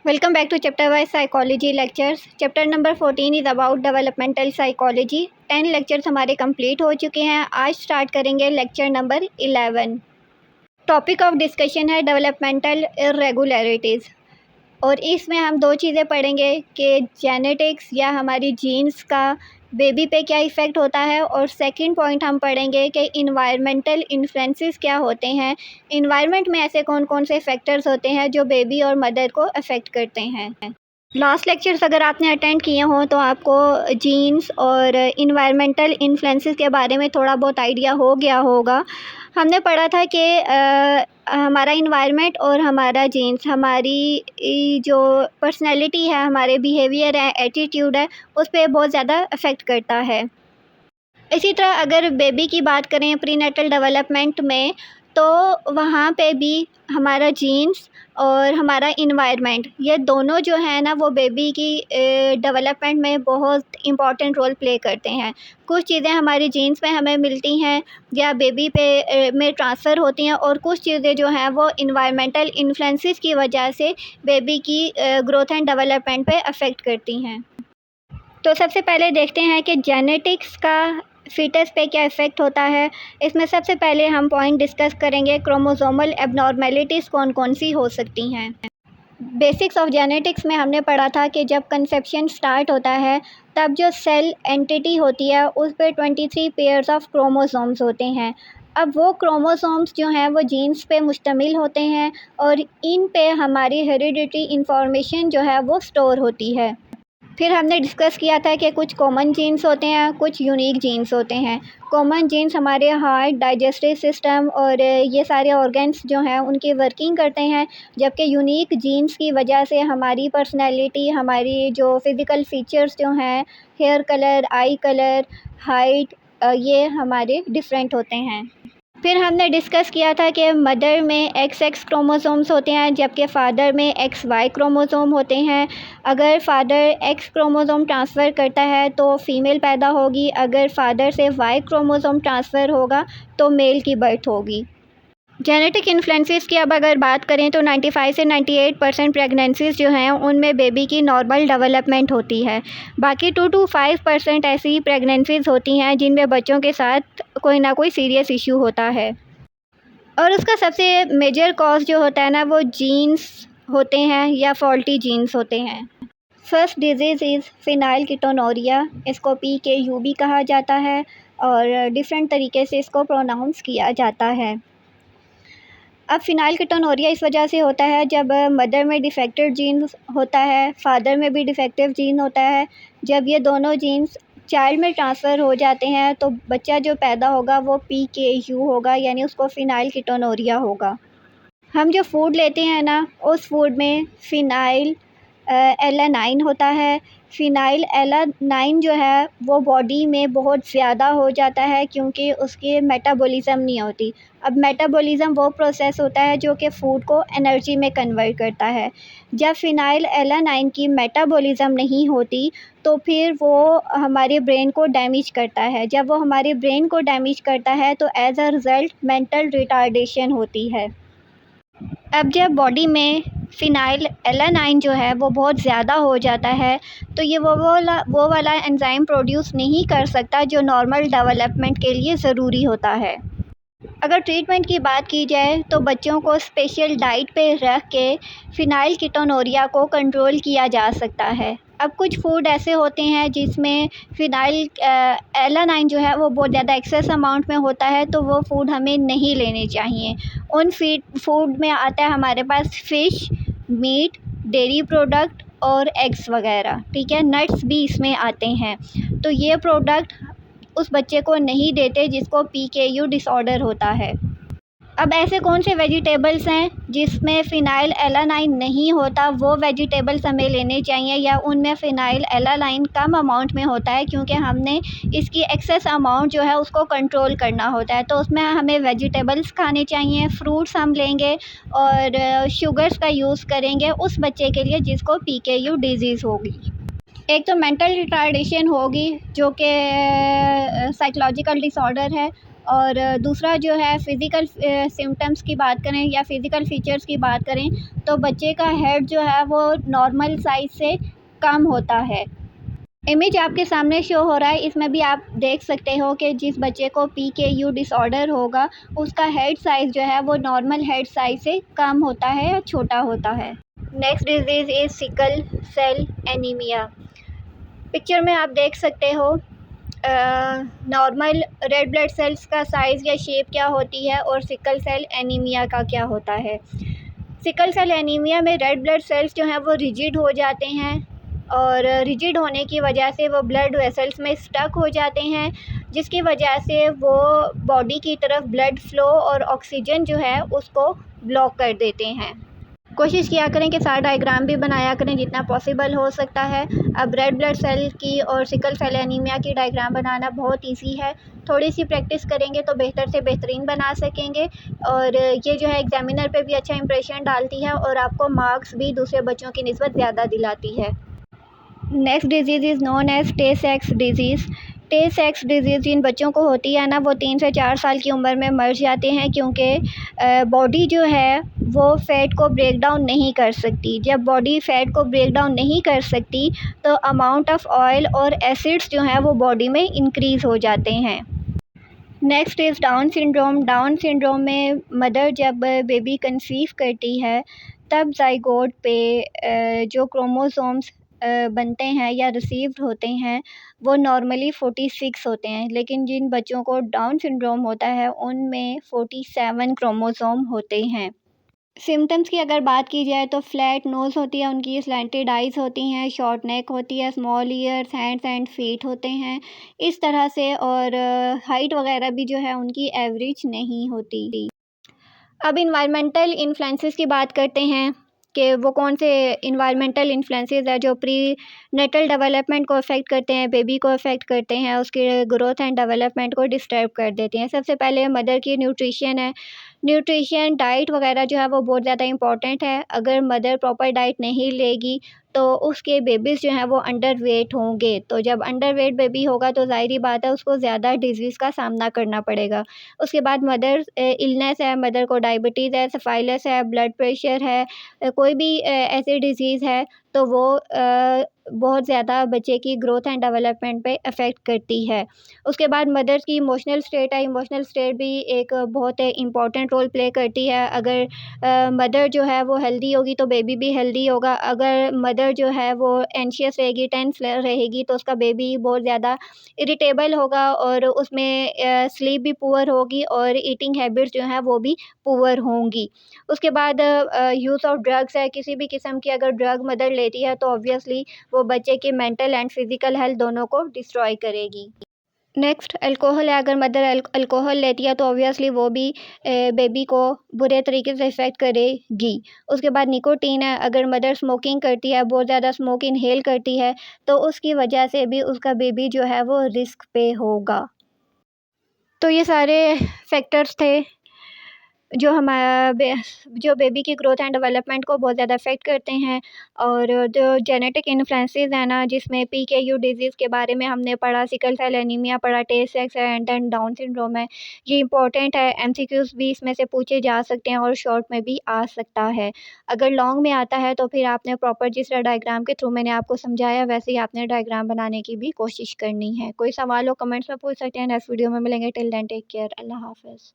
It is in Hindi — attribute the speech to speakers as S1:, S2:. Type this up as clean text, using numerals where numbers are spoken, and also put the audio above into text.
S1: Welcome back to chapter wise psychology lectures. Chapter number 14 is about developmental psychology. 10 lectures हमारे कंप्लीट हो चुके हैं. आज स्टार्ट करेंगे lecture number 11. Topic of discussion है डेवलपमेंटल इरेगुलरिटीज़ और इसमें हम दो चीज़ें पढ़ेंगे कि जेनेटिक्स या हमारी जीन्स का बेबी पे क्या इफ़ेक्ट होता है, और सेकंड पॉइंट हम पढ़ेंगे कि इन्वायरमेंटल इन्फ्लुएंसेस क्या होते हैं. इन्वायरमेंट में ऐसे कौन कौन से फैक्टर्स होते हैं जो बेबी और मदर को अफेक्ट करते हैं. लास्ट लेक्चर्स अगर आपने अटेंड किए हों तो आपको जीन्स और इन्वायरमेंटल इन्फ्लुएंसेस के बारे में थोड़ा बहुत आइडिया हो गया होगा. हमने पढ़ा था कि हमारा इन्वायरमेंट और हमारा जीन्स हमारी जो पर्सनैलिटी है, हमारे बिहेवियर है, एटीट्यूड है, उस पर बहुत ज़्यादा अफेक्ट करता है. इसी तरह अगर बेबी की बात करें प्रीनेटल डेवलपमेंट में, तो वहाँ पे भी हमारा जीन्स और हमारा इन्वायरमेंट, ये दोनों जो है ना, वो बेबी की डेवलपमेंट में बहुत इम्पॉर्टेंट रोल प्ले करते हैं. कुछ चीज़ें हमारी जीन्स में हमें मिलती हैं या बेबी पे में ट्रांसफ़र होती हैं, और कुछ चीज़ें जो हैं वो इन्वायरमेंटल इन्फ्लुएंसेस की वजह से बेबी की ग्रोथ एंड डेवलपमेंट पे अफेक्ट करती हैं. तो सबसे पहले देखते हैं कि जेनेटिक्स का फीटस पे क्या इफ़ेक्ट होता है. इसमें सबसे पहले हम पॉइंट डिस्कस करेंगे क्रोमोसोमल एबनॉर्मेलिटीज़ कौन कौन सी हो सकती हैं. बेसिक्स ऑफ जेनेटिक्स में हमने पढ़ा था कि जब कंसेप्शन स्टार्ट होता है तब जो सेल एंटिटी होती है उस पर 23 पेयर्स ऑफ क्रोमोसोम्स होते हैं. अब वो क्रोमोसोम्स जो हैं वो जीन्स पे मुश्तमिल होते हैं और इन पे हमारी हेरिडिटी इंफॉर्मेशन जो है वो स्टोर होती है. फिर हमने डिस्कस किया था कि कुछ कॉमन जीन्स होते हैं, कुछ यूनिक जीन्स होते हैं. कॉमन जीन्स हमारे हार्ट, डाइजेस्टिव सिस्टम और ये सारे ऑर्गन्स जो हैं उनकी वर्किंग करते हैं, जबकि यूनिक जीन्स की वजह से हमारी पर्सनैलिटी, हमारी जो फिज़िकल फ़ीचर्स जो हैं, hair colour, eye colour, height, ये हमारे डिफरेंट होते हैं. फिर हमने डिस्कस किया था कि मदर में XX क्रोमोसोम्स होते हैं, जबकि फ़ादर में XY क्रोमोसोम होते हैं. अगर फ़ादर X क्रोमोसोम ट्रांसफ़र करता है तो फ़ीमेल पैदा होगी, अगर फ़ादर से Y क्रोमोसोम ट्रांसफ़र होगा तो मेल की बर्थ होगी. जेनेटिक इन्फ्लुएंसेस की अब अगर बात करें तो 95 से 98% प्रेगनेंसीज़ जो हैं उनमें बेबी की नॉर्मल डेवलपमेंट होती है. बाकी 2 to 5% ऐसी प्रेगनेंसीज़ होती हैं जिनमें बच्चों के साथ कोई ना कोई सीरियस इशू होता है, और उसका सबसे मेजर कॉज जो होता है ना, वो जीन्स होते हैं या फॉल्टी जीन्स होते हैं. First disease is phenylketonuria. इसको PKU भी कहा जाता है और डिफरेंट तरीके से इसको प्रोनाउंस किया जाता है. अब फिनाइलकीटोनुरिया इस वजह से होता है जब मदर में डिफेक्टेड जीन्स होता है, फादर में भी डिफेक्टिव जीन होता है. जब ये दोनों जीन्स चाइल्ड में ट्रांसफ़र हो जाते हैं तो बच्चा जो पैदा होगा वो PKU होगा, यानी उसको फिनाइलकीटोनुरिया होगा. हम जो फूड लेते हैं ना, उस फूड में फ़िनाइल एलानाइन होता है. फ़िनाइल एलानाइन जो है वो बॉडी में बहुत ज़्यादा हो जाता है क्योंकि उसकी मेटाबॉलिज़म नहीं होती. अब मेटाबॉलिज़म वो प्रोसेस होता है जो कि फ़ूड को एनर्जी में कन्वर्ट करता है. जब फ़िनाइल एलानाइन की मेटाबॉलिज़म नहीं होती तो फिर वो हमारे ब्रेन को डैमेज करता है. जब वो हमारे ब्रेन को डैमेज करता है तो as a result mental retardation होती है. अब जब बॉडी में फ़िनाइल एलानाइन जो है वो बहुत ज़्यादा हो जाता है तो ये वो वाला एंजाइम प्रोड्यूस नहीं कर सकता जो नॉर्मल डेवलपमेंट के लिए ज़रूरी होता है. अगर ट्रीटमेंट की बात की जाए तो बच्चों को स्पेशल डाइट पे रख के फिनाइलकीटोनुरिया को कंट्रोल किया जा सकता है. अब कुछ फूड ऐसे होते हैं जिसमें फ़िनाइल एलानाइन जो है वो बहुत ज़्यादा एक्सेस अमाउंट में होता है, तो वो फूड हमें नहीं लेने चाहिए. उन फूड में आता है हमारे पास फ़िश, मीट, डेयरी प्रोडक्ट और एग्स वगैरह, ठीक है. नट्स भी इसमें आते हैं. तो ये प्रोडक्ट उस बच्चे को नहीं देते जिसको PKU डिसऑर्डर होता है. अब ऐसे कौन से वेजिटेबल्स हैं जिसमें फ़िनाइल एलानाइन नहीं होता, वो वेजिटेबल्स हमें लेने चाहिए, या उनमें फ़िनाइल एलानाइन कम अमाउंट में होता है क्योंकि हमने इसकी एक्सेस अमाउंट जो है उसको कंट्रोल करना होता है. तो उसमें हमें वेजिटेबल्स खाने चाहिए, फ्रूट्स हम लेंगे और शुगर्स का यूज़ करेंगे उस बच्चे के लिए जिसको PKU डिज़ीज़ होगी. एक तो मेंटल रिटार्डेशन होगी जो कि साइकोलॉजिकल डिसऑर्डर है, और दूसरा जो है फ़िज़िकल सिम्पटम्स की बात करें या फ़िज़िकल फ़ीचर्स की बात करें तो बच्चे का हेड जो है वो नॉर्मल साइज़ से कम होता है। इमेज आपके सामने शो हो रहा है, इसमें भी आप देख सकते हो कि जिस बच्चे को पीकेयू डिसऑर्डर होगा उसका हेड साइज़ जो है वो नॉर्मल हेड साइज़ से कम होता है या छोटा होता है। Next disease is sickle cell anaemia. Picture में आप देख सकते हो नॉर्मल रेड ब्लड सेल्स का साइज़ या शेप क्या होती है और सिकल सेल एनीमिया का क्या होता है। सिकल सेल एनीमिया में रेड ब्लड सेल्स जो हैं वो रिजिड हो जाते हैं और रिजिड होने की वजह से वो ब्लड वेसल्स में स्टक हो जाते हैं, जिसकी वजह से वो बॉडी की तरफ ब्लड फ्लो और ऑक्सीजन जो है उसको ब्लॉक कर देते हैं। कोशिश किया करें कि सारा डायग्राम भी बनाया करें जितना पॉसिबल हो सकता है। अब रेड ब्लड सेल की और सिकल सेल एनीमिया की डायग्राम बनाना बहुत ईजी है, थोड़ी सी प्रैक्टिस करेंगे तो बेहतर से बेहतरीन बना सकेंगे और ये जो है एग्जामिनर पे भी अच्छा इंप्रेशन डालती है और आपको मार्क्स भी दूसरे बच्चों की निस्बत ज़्यादा दिलाती है। Next disease is known as टे सेक्स डिज़ीज़। टे सेक्स डिज़ीज़ जिन बच्चों को होती है ना वो 3 से 4 साल की उम्र में मर जाते हैं, क्योंकि बॉडी जो है वो फ़ैट को ब्रेक डाउन नहीं कर सकती। जब बॉडी फ़ैट को ब्रेक डाउन नहीं कर सकती तो अमाउंट ऑफ़ ऑयल और एसिड्स जो हैं वो बॉडी में इंक्रीज़ हो जाते हैं। Next is down syndrome. Down syndrome में मदर जब बेबी कंसीव करती है तब ज़ाइगोट पे जो क्रोमोसोम्स बनते हैं या रिसीव्ड होते हैं वो नॉर्मली 46 होते हैं, लेकिन जिन बच्चों को डाउन सिंड्रोम होता है उनमें 47 क्रोमोसोम होते हैं। सिम्पटम्स की अगर बात की जाए तो फ्लैट नोज़ होती है उनकी, स्लैंटेड आइज़ होती हैं, शॉर्ट नेक होती है, small years, hands and feet होते हैं इस तरह से, और हाइट वगैरह भी जो है उनकी एवरेज नहीं होती। अब इन्वायरमेंटल इन्फ्लुएंसेस की बात करते हैं कि वो कौन से इन्वायरमेंटल इन्फ्लुएंसेस है जो प्री नेटल डेवलपमेंट को अफेक्ट करते हैं, बेबी को अफेक्ट करते हैं, उसके ग्रोथ एंड डेवलपमेंट को डिस्टर्ब कर देते हैं। सबसे पहले मदर की न्यूट्रिशन है। न्यूट्रिशन डाइट वगैरह जो है वो बहुत ज़्यादा इंपॉर्टेंट है। अगर मदर प्रॉपर डाइट नहीं लेगी तो उसके बेबीज़ जो हैं वो अंडर वेट होंगे, तो जब अंडर वेट बेबी होगा तो ज़ाहिर बात है उसको ज़्यादा डिज़ीज़ का सामना करना पड़ेगा। उसके बाद मदर इलनेस है, मदर को डायबिटीज़ है, सफ़ाइलस है, ब्लड प्रेशर है, कोई भी ऐसी डिज़ीज़ है तो वो बहुत ज़्यादा बच्चे की ग्रोथ एंड डेवलपमेंट पे अफ़ेक्ट करती है। उसके बाद मदर्स की इमोशनल स्टेट है, इमोशनल स्टेट भी एक बहुत इम्पॉर्टेंट रोल प्ले करती है। अगर मदर जो है वो हेल्दी होगी तो बेबी भी हेल्दी होगा। अगर मदर जो है वो एंशियस रहेगी, टेंस रहेगी तो उसका बेबी बहुत ज़्यादा इरिटेबल होगा और उसमें स्लीप भी पुअर होगी और ईटिंग हैबिट्स जो हैं वो भी पुअर होंगी। उसके बाद यूज़ ऑफ ड्रग्स है, किसी भी किस्म की अगर ड्रग मदर लेती है तो ऑब्वियसली वो बच्चे की मेंटल एंड फिज़िकल हेल्थ दोनों को डिस्ट्रॉय करेगी। नेक्स्ट अल्कोहल है, अगर मदर अल्कोहल लेती है तो ऑब्वियसली वो भी बेबी को बुरे तरीके से इफ़ेक्ट करेगी। उसके बाद निकोटीन है, अगर मदर स्मोकिंग करती है, बहुत ज़्यादा स्मोक इनहेल करती है तो उसकी वजह से भी उसका बेबी जो है वो रिस्क पे होगा। तो ये सारे फैक्टर्स थे जो बेबी की ग्रोथ एंड डेवलपमेंट को बहुत ज़्यादा अफेक्ट करते हैं, और जो जेनेटिक इन्फ्लुएंसेस हैं ना, जिसमें पीकेयू डिज़ीज़ के बारे में हमने पढ़ा, सिकल सेल एनीमिया पढ़ा, टे सेक्स है एंड देन डाउन सिंड्रोम है। ये इंपॉर्टेंट है, एमसीक्यूज़ भी इसमें से पूछे जा सकते हैं और शॉर्ट में भी आ सकता है। अगर लॉन्ग में आता है तो फिर आपने प्रॉपर जिस डायग्राम के थ्रू मैंने आपको समझाया वैसे ही आपने डायग्राम बनाने की भी कोशिश करनी है। कोई सवाल हो कमेंट्स में पूछ सकते हैं। नेक्स्ट वीडियो में मिलेंगे। Till then take care. अल्लाह हाफ़िज़।